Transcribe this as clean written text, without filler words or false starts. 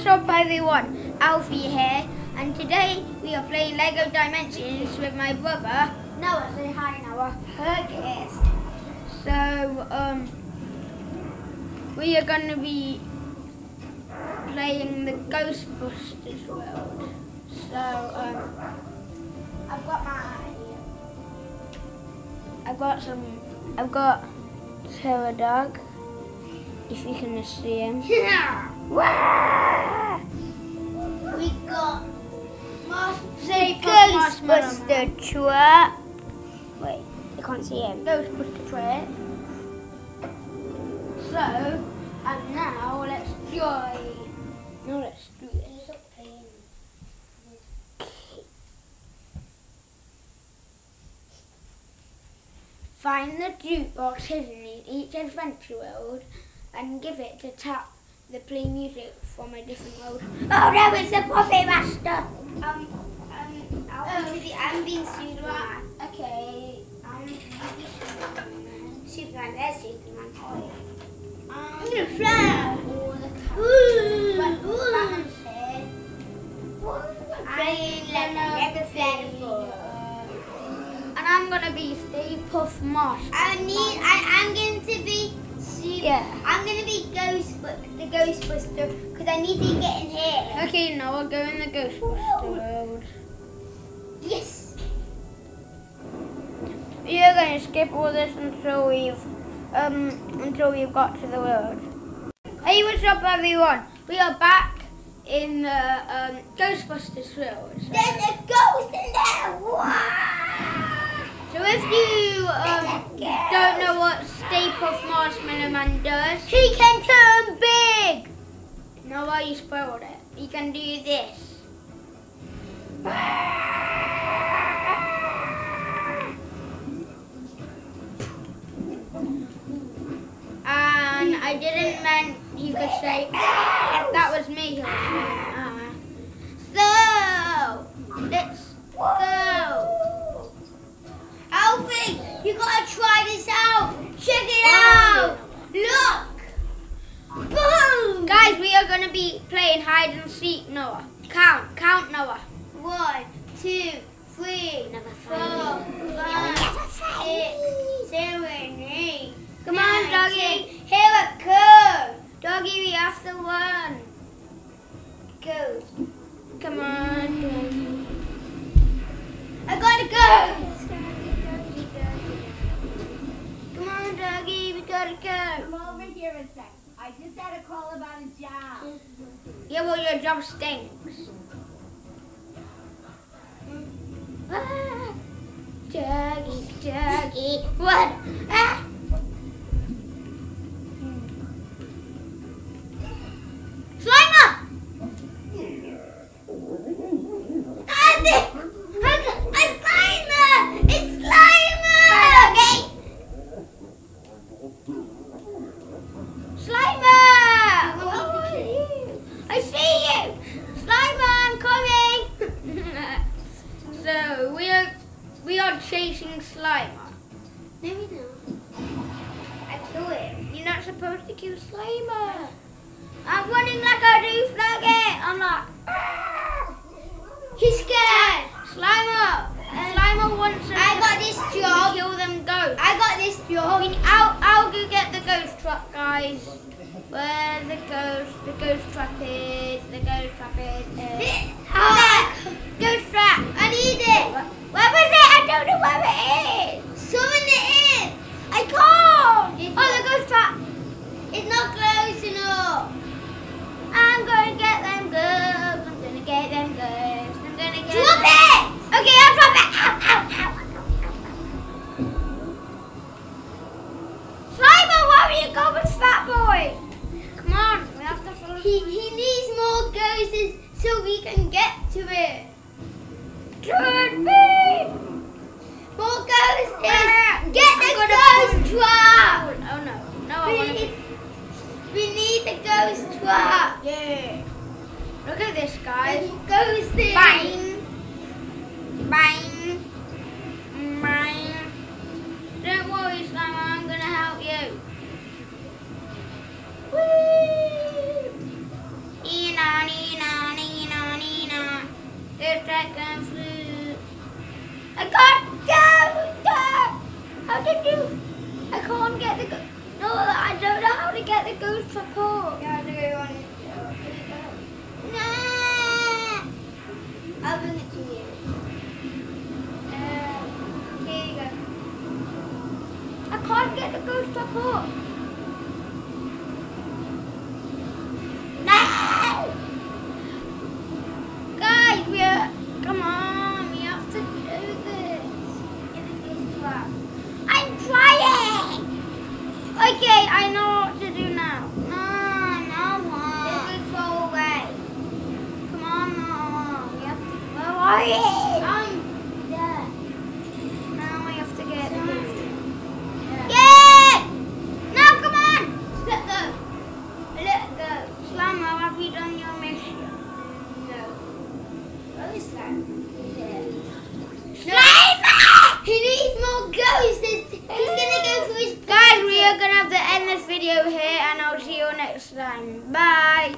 what's up everyone, Alfie here, and today we are playing Lego Dimensions with my brother, Noah. Say hi, Noah. Yes. So, we are going to be playing the Ghostbusters world. So, I've got Pterodog, if you can see him. Yeah. We got Ghostbuster truck. Wait, I can't see him. Ghostbuster truck. So, and now let's join. Now let's do this. Find the jukebox hidden in each adventure world and give it to tap the play music from a different world. Oh, that was the Puppet Master! I'm being Superman. Okay, Superman, there's Superman. I'm gonna fly! Batman's here. I never fly before. And I'm gonna be Stay Puft Marshmallow. I'm going to be Super. Yeah. I'm going to be the Ghostbuster because I need to get in here. Okay, now I'll go in the Ghostbuster world. Yes. We are going to skip all this until we've got to the world. Hey, what's up, everyone? We are back in the Ghostbusters world. So. There's a ghost in there. Wow. So if you don't know what Stay Puft Marshmallow Man does, He can turn big. no, why you spoiled it. He can do this. And I didn't mean you could say, that was me who was saying, So, let's go. Alfie, you gotta try this out. Check it out. Look. Boom. Guys, we are going to be playing hide and seek, Noah. Count, Noah. 1, 2, 3, Never 4, find 5, 6, 7, 8. Come on, doggy. Here it comes. Doggy, we have to run. Go. Come on, doggy. I gotta go. Come on, doggy, we gotta go. Come over here a sec. I just had a call about a job. Yeah, well, your job stinks. Doggy. What? Ah. Slimer! It's Slimer! Okay. Slimer! Where are you? I see you! Slimer, I'm coming! So, we are chasing Slimer. No, we don't. I kill him. You're not supposed to kill Slimer. I'm running like I do Flaggy. I'm like, ah! He's scared. Slimer wants us I got this to job. kill them ghosts. I got this job. I'll go get the ghost truck, guys. Where's the ghost? The ghost truck is. The ghost truck is. Ghost truck. I need it. Where was it? I don't know where it is. Summon it in. I can't. Oh, the ghost truck. It's not close enough. I'm gonna get them ghosts. I'm gonna get them ghosts. I'm gonna get Drop them. it. Okay, I'll drop it. Ow, ow, ow. Slimer, where are you going, fat boy? Come on, we have to follow. He needs more ghosts so we can get to it. Turn me. More ghosts. I'm Get the gonna ghost trap. Oh no, no, I want to. We need the ghost trap. Yeah. Look at this, guys. Ghost thing. Bang. Bang. Bang. Don't worry, Slimer, I'm gonna help you. Whee! Enani. dragon fruit. I can't go! How did you? I can't get the ghost. No, I don't know how to get the ghost support. You have to go on it. Nah. I'll bring it to you. Here you go. I can't get the ghost support. No! Guys, come on, we have to do this. Get the ghost trap. I'm trying! Okay, I know what to do now. No, what? This will fall away. Come on, Mom. We have to. Where are you? I'm there. Now we have to get the Sorry. ghost. Yeah. Yeah! Now, come on! Let go. Let go. Slammer, have you done your mission? No. What is that? Slammer! He needs more ghosts. He's gonna go for his Guys, we are going to have to end this video here and I'll see you next time. Bye!